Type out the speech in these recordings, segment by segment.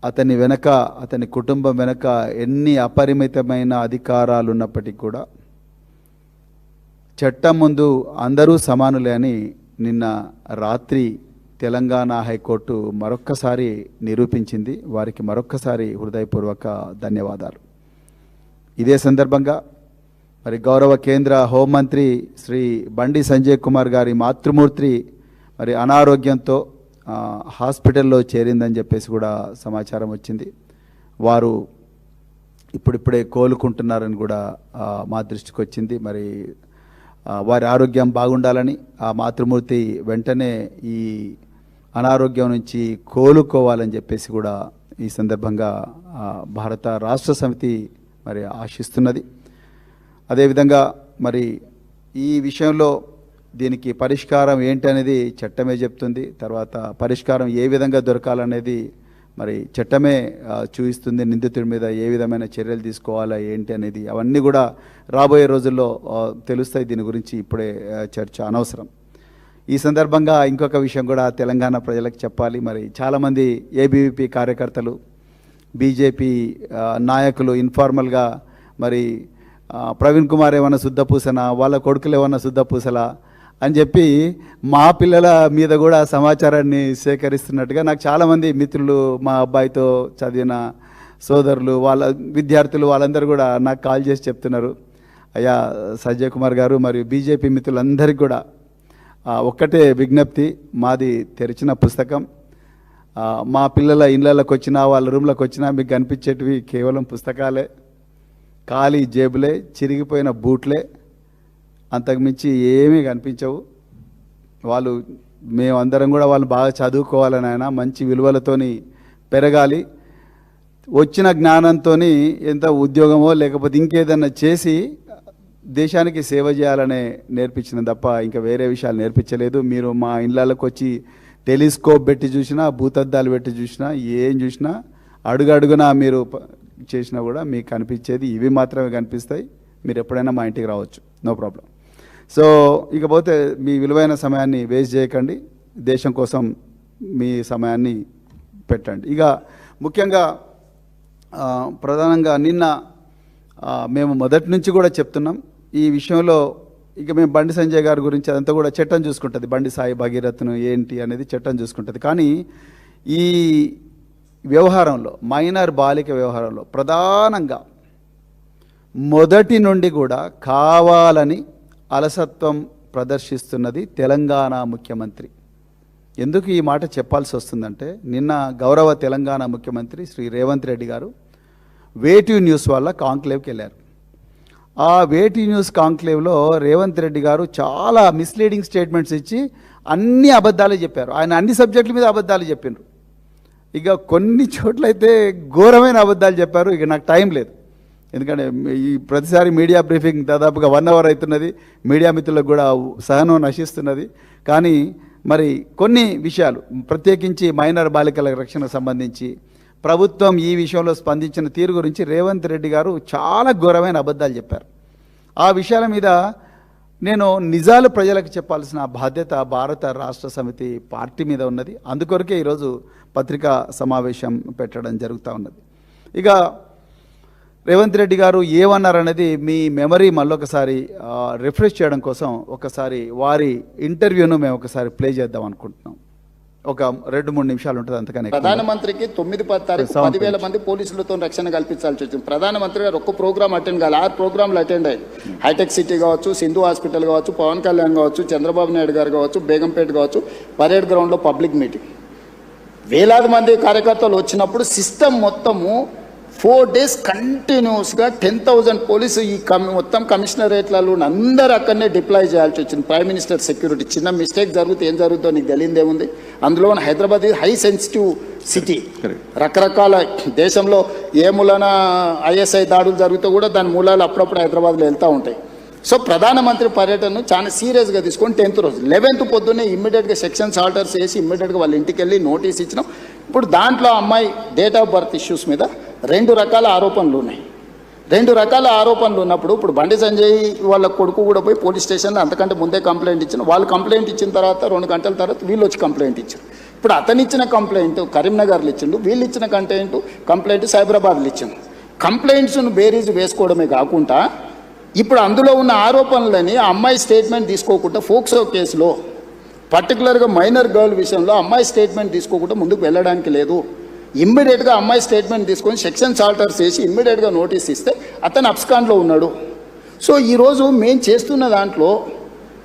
అతని వెనక, అతని కుటుంబం వెనక ఎన్ని అపరిమితమైన అధికారాలు ఉన్నప్పటికీ కూడా చట్టం ముందు అందరూ సమానులే అని నిన్న రాత్రి తెలంగాణ హైకోర్టు మరొక్కసారి నిరూపించింది. వారికి మరొక్కసారి హృదయపూర్వక ధన్యవాదాలు. ఇదే సందర్భంగా మరి గౌరవ కేంద్ర హోంమంత్రి శ్రీ బండి సంజయ్ కుమార్ గారి మాతృమూర్తి మరి అనారోగ్యంతో హాస్పిటల్లో చేరిందని చెప్పేసి కూడా సమాచారం వచ్చింది. వారు ఇప్పుడిప్పుడే కోలుకుంటున్నారని కూడా మా దృష్టికి వచ్చింది. మరి వారి ఆరోగ్యం బాగుండాలని, ఆ మాతృమూర్తి వెంటనే ఈ అనారోగ్యం నుంచి కోలుకోవాలని చెప్పేసి కూడా ఈ సందర్భంగా భారత రాష్ట్ర సమితి మరి ఆశిస్తున్నది. అదేవిధంగా మరి ఈ విషయంలో దీనికి పరిష్కారం ఏంటి అనేది చట్టమే చెప్తుంది. తర్వాత పరిష్కారం ఏ విధంగా దొరకాలనేది మరి చట్టమే చూపిస్తుంది. నిందితుడి మీద ఏ విధమైన చర్యలు తీసుకోవాలా ఏంటి అనేది అవన్నీ కూడా రాబోయే రోజుల్లో తెలుస్తాయి. దీని గురించి ఇప్పుడే చర్చ అనవసరం. ఈ సందర్భంగా ఇంకొక విషయం కూడా తెలంగాణ ప్రజలకు చెప్పాలి. మరి చాలామంది ఏబీవీపీ కార్యకర్తలు, బీజేపీ నాయకులు ఇన్ఫార్మల్గా మరి ప్రవీణ్ కుమార్ ఏమన్నా శుద్ధపూసనా, వాళ్ళ కొడుకులు ఏమన్నా శుద్ధపూసలా అని చెప్పి మా పిల్లల మీద కూడా సమాచారాన్ని సేకరిస్తున్నట్టుగా నాకు చాలామంది మిత్రులు, మా అబ్బాయితో చదివిన సోదరులు, వాళ్ళ విద్యార్థులు వాళ్ళందరూ కూడా నాకు కాల్ చేసి చెప్తున్నారు. అయ్యా సంజయ్ కుమార్ గారు మరియు బీజేపీ మిత్రులందరికీ కూడా ఒక్కటే విజ్ఞప్తి, మాది తెరిచిన పుస్తకం. మా పిల్లల ఇళ్ళకి వచ్చినా, వాళ్ళ రూమ్లకు వచ్చినా మీకు కనిపించేటివి కేవలం పుస్తకాలే, ఖాళీ జేబులే, చిరిగిపోయిన బూట్లే, అంతకుమించి ఏమీ కనిపించవు. వాళ్ళు మేమందరం కూడా వాళ్ళు బాగా చదువుకోవాలని, ఆయన మంచి విలువలతోని పెరగాలి, వచ్చిన జ్ఞానంతో ఎంత ఉద్యోగమో లేకపోతే ఇంకేదన్నా చేసి దేశానికి సేవ చేయాలనే నేర్పించిన తప్ప ఇంకా వేరే విషయాలు నేర్పించలేదు. మీరు మా ఇళ్ళకి వచ్చి టెలిస్కోప్ పెట్టి చూసినా, భూతద్దాలు పెట్టి చూసినా, ఏం చూసినా అడుగడుగునా మీరు చేసినా కూడా మీకు కనిపించేది ఇవి మాత్రమే కనిపిస్తాయి. మీరు ఎప్పుడైనా మా ఇంటికి రావచ్చు, నో ప్రాబ్లం. సో ఇకపోతే మీ విలువైన సమయాన్ని వేస్ట్ చేయకండి, దేశం కోసం మీ సమయాన్ని పెట్టండి. ఇక ముఖ్యంగా ప్రధానంగా నిన్న మేము మొదటి నుంచి కూడా చెప్తున్నాం ఈ విషయంలో. ఇక మేము బండి సంజయ్ గారి గురించి అదంతా కూడా చట్టం చూసుకుంటుంది. బండి సాయి భగీరథను ఏంటి అనేది చట్టం చూసుకుంటుంది. కానీ ఈ వ్యవహారంలో, మైనర్ బాలిక వ్యవహారంలో ప్రధానంగా మొదటి నుండి కూడా కావాలని అలసత్వం ప్రదర్శిస్తున్నది తెలంగాణ ముఖ్యమంత్రి. ఎందుకు ఈ మాట చెప్పాల్సి వస్తుందంటే, నిన్న గౌరవ తెలంగాణ ముఖ్యమంత్రి శ్రీ రేవంత్ రెడ్డి గారు వేటివ్ న్యూస్ వాళ్ళ కాంక్లేవ్కి వెళ్ళారు. ఆ వేటివ్ న్యూస్ కాంక్లేవ్లో రేవంత్ రెడ్డి గారు చాలా మిస్లీడింగ్ స్టేట్మెంట్స్ ఇచ్చి అన్ని అబద్ధాలు చెప్పారు. ఆయన అన్ని సబ్జెక్టుల మీద అబద్ధాలు చెప్పినారు. ఇక కొన్ని చోట్లయితే ఘోరమైన అబద్ధాలు చెప్పారు. ఇక నాకు టైం లేదు, ఎందుకంటే ఈ ప్రతిసారి మీడియా బ్రీఫింగ్ దాదాపుగా 1 అవర్ అవుతున్నది. మీడియా మిత్రులకు కూడా సహనం నశిస్తున్నది. కానీ మరి కొన్ని విషయాలు, ప్రత్యేకించి మైనర్ బాలికల రక్షణకు సంబంధించి ప్రభుత్వం ఈ విషయంలో స్పందించిన తీరు గురించి రేవంత్ రెడ్డి గారు చాలా ఘోరమైన అబద్ధాలు చెప్పారు. ఆ విషయాల మీద నేను నిజాలు ప్రజలకు చెప్పాల్సిన బాధ్యత భారత రాష్ట్ర సమితి పార్టీ మీద ఉన్నది. అందుకొరకే ఈరోజు పత్రికా సమావేశం పెట్టడం జరుగుతూ ఉన్నది. ఇక రేవంత్ రెడ్డి గారు ఏమన్నారనేది మీ మెమరీ మళ్ళొకసారి రిఫ్రెష్ చేయడం కోసం ఒకసారి వారి ఇంటర్వ్యూను మేము ఒకసారి ప్లే చేద్దాం అనుకుంటున్నాం. ఒక 2-3 నిమిషాలు ఉంటుంది, అంతకనే. ప్రధానమంత్రికి 9-10 తారీఖు 10,000 మంది పోలీసులతో రక్షణ కల్పించాల్సి వచ్చింది. ప్రధానమంత్రి గారు ఒక్క ప్రోగ్రామ్ అటెండ్ కావాలి, 6 ప్రోగ్రాంలు అటెండ్ అయ్యాయి. హైటెక్ సిటీ కావచ్చు, సింధు హాస్పిటల్ కావచ్చు, పవన్ కళ్యాణ్ కావచ్చు, చంద్రబాబు నాయుడు గారు కావచ్చు, బేగంపేట కావచ్చు, పరేడ్ గ్రౌండ్లో పబ్లిక్ మీటింగ్. వేలాది మంది కార్యకర్తలు వచ్చినప్పుడు సిస్టమ్ మొత్తము 4 days కంటిన్యూస్గా 10,000 పోలీసు ఈ మొత్తం కమిషనరేట్లలో అందరూ అక్కడనే డిప్లాయ్ చేయాల్సి వచ్చింది. Prime minister security. చిన్న మిస్టేక్ జరిగితే ఏం జరుగుతుందో నీకు తెలియదేముంది. అందులో హైదరాబాద్ హై సెన్సిటివ్ సిటీ. రకరకాల దేశంలో ఏ మూలన ఐఎస్ఐ దాడులు జరిగితే కూడా దాని మూలాలు అప్పుడప్పుడు హైదరాబాద్లో వెళ్తూ ఉంటాయి. సో ప్రధానమంత్రి పర్యటనను చాలా సీరియస్గా తీసుకొని 10th రోజు 11th పొద్దున్నే ఇమ్మీడియట్గా సెక్షన్స్ ఆర్డర్స్ వేసి ఇమ్మీడియట్గా వాళ్ళ ఇంటికి వెళ్ళి నోటీస్ ఇచ్చినాం. ఇప్పుడు దాంట్లో అమ్మాయి డేట్ ఆఫ్ బర్త్ ఇష్యూస్ మీద 2 రకాల ఆరోపణలు ఉన్నాయి. 2 రకాల ఆరోపణలు ఉన్నప్పుడు ఇప్పుడు బండి సంజయ్ వాళ్ళ కొడుకు కూడా పోయి పోలీస్ స్టేషన్లో అంతకంటే ముందే కంప్లైంట్ ఇచ్చిన. వాళ్ళు కంప్లైంట్ ఇచ్చిన తర్వాత 2 గంటల తర్వాత వీళ్ళు వచ్చి కంప్లైంట్ ఇచ్చారు. ఇప్పుడు అతను ఇచ్చిన కంప్లైంట్ కరీంనగర్లో ఇచ్చిండు, వీళ్ళు ఇచ్చిన కంప్లైంట్ సైబరాబాద్లో ఇచ్చిండు. కంప్లైంట్స్ను బేరీజు వేసుకోవడమే కాకుండా ఇప్పుడు అందులో ఉన్న ఆరోపణలని ఆ అమ్మాయి స్టేట్మెంట్ తీసుకోకుండా ఫోక్సో కేసులో పర్టికులర్గా మైనర్ గర్ల్ విషయంలో అమ్మాయి స్టేట్మెంట్ తీసుకోకుండా ముందుకు వెళ్ళడానికి లేదు. ఇమ్మీడియట్గా అమ్మాయి స్టేట్మెంట్ తీసుకొని సెక్షన్స్ ఆల్టర్స్ చేసి ఇమ్మీడియట్గా నోటీస్ ఇస్తే అతను అబ్స్కాండ్లో ఉన్నాడు. సో ఈరోజు మేము చేస్తున్న దాంట్లో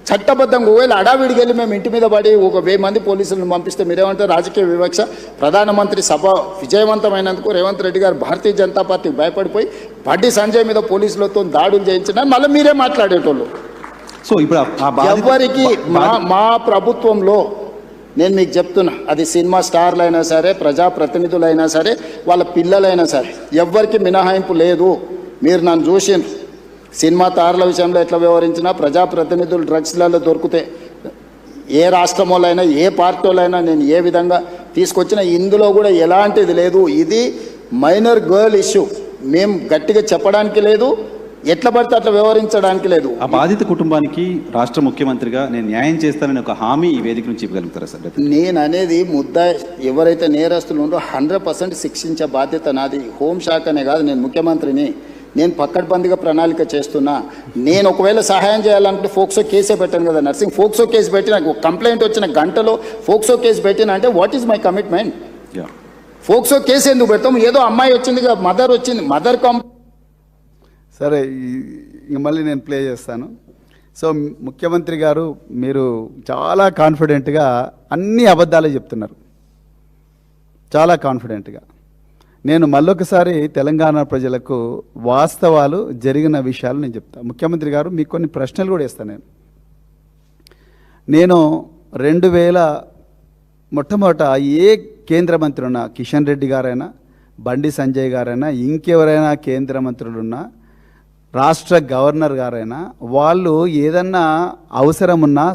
చట్టబద్ధంగా ఒకవేళ అడావిడికి వెళ్ళి మేము ఇంటి మీద పడి 1000 మంది పోలీసులను పంపిస్తే మీరేమంటారు? రాజకీయ వివక్ష. ప్రధానమంత్రి సభ విజయవంతమైనందుకు రేవంత్ రెడ్డి గారు భారతీయ జనతా పార్టీకి భయపడిపోయి బండి సంజయ్ మీద పోలీసులతో దాడులు చేయించిన మళ్ళీ మీరే మాట్లాడేటోళ్ళు. సో ఇప్పుడు ఎవరికి మా ప్రభుత్వంలో నేను మీకు చెప్తున్నా, అది సినిమా స్టార్లు అయినా సరే, ప్రజాప్రతినిధులైనా సరే, వాళ్ళ పిల్లలైనా సరే, ఎవ్వరికి మినహాయింపు లేదు. మీరు నన్ను చూసిండ్రు సినిమా తారల విషయంలో ఎట్లా వ్యవహరించినా, ప్రజాప్రతినిధులు డ్రగ్స్లలో దొరికితే ఏ రాష్ట్రంలోనైనా ఏ పార్టీలైనా నేను ఏ విధంగా తీసుకొచ్చినా ఇందులో కూడా ఎలాంటిది లేదు. ఇది మైనర్ గర్ల్ ఇష్యూ. మేము గట్టిగా చెప్పడానికి లేదు, ఎట్లా పడితే అట్లా వ్యవహరించడానికి లేదు. ఆ బాధిత కుటుంబానికి రాష్ట్ర ముఖ్యమంత్రిగా నేను న్యాయం చేస్తానని ఒక హామీ ఈ వేదిక నుంచి ఇవ్వగలుగుతారా సార్? నేను అనేది ఎవరైతే నేరస్తులు ఉందో 100% శిక్షించే బాధ్యత నాది. హోంశాఖనే కాదు, నేను ముఖ్యమంత్రిని. నేను పక్కడ్బందీగా ప్రణాళిక చేస్తున్నా. నేను ఒకవేళ సహాయం చేయాలనుకుంటే ఫోక్సో కేసే పెట్టాను కదా నర్సింగ్. ఫోక్సో కేసు పెట్టిన కంప్లైంట్ వచ్చిన గంటలో ఫోక్సో కేసు పెట్టిన అంటే what is my commitment? POCSO case ఎందుకు పెడతాం? ఏదో అమ్మాయి వచ్చింది, మదర్ వచ్చింది, మదర్ సరే, మళ్ళీ నేను ప్లే చేస్తాను. సో ముఖ్యమంత్రి గారు మీరు చాలా కాన్ఫిడెంట్గా అన్ని అబద్ధాలే చెప్తున్నారు, చాలా కాన్ఫిడెంట్గా. నేను మళ్ళొకసారి తెలంగాణ ప్రజలకు వాస్తవాలు జరిగిన విషయాలు నేను చెప్తాను. ముఖ్యమంత్రి గారు మీకు కొన్ని ప్రశ్నలు కూడా ఇస్తాను. నేను 2000 మొట్టమొదట ఏ కేంద్ర మంత్రి ఉన్నా, కిషన్ రెడ్డి గారైనా, బండి సంజయ్ గారైనా, ఇంకెవరైనా కేంద్ర మంత్రులున్నా, రాష్ట్ర గవర్నర్ గారైనా, వాళ్ళు ఏదన్నా అవసరం ఉన్నా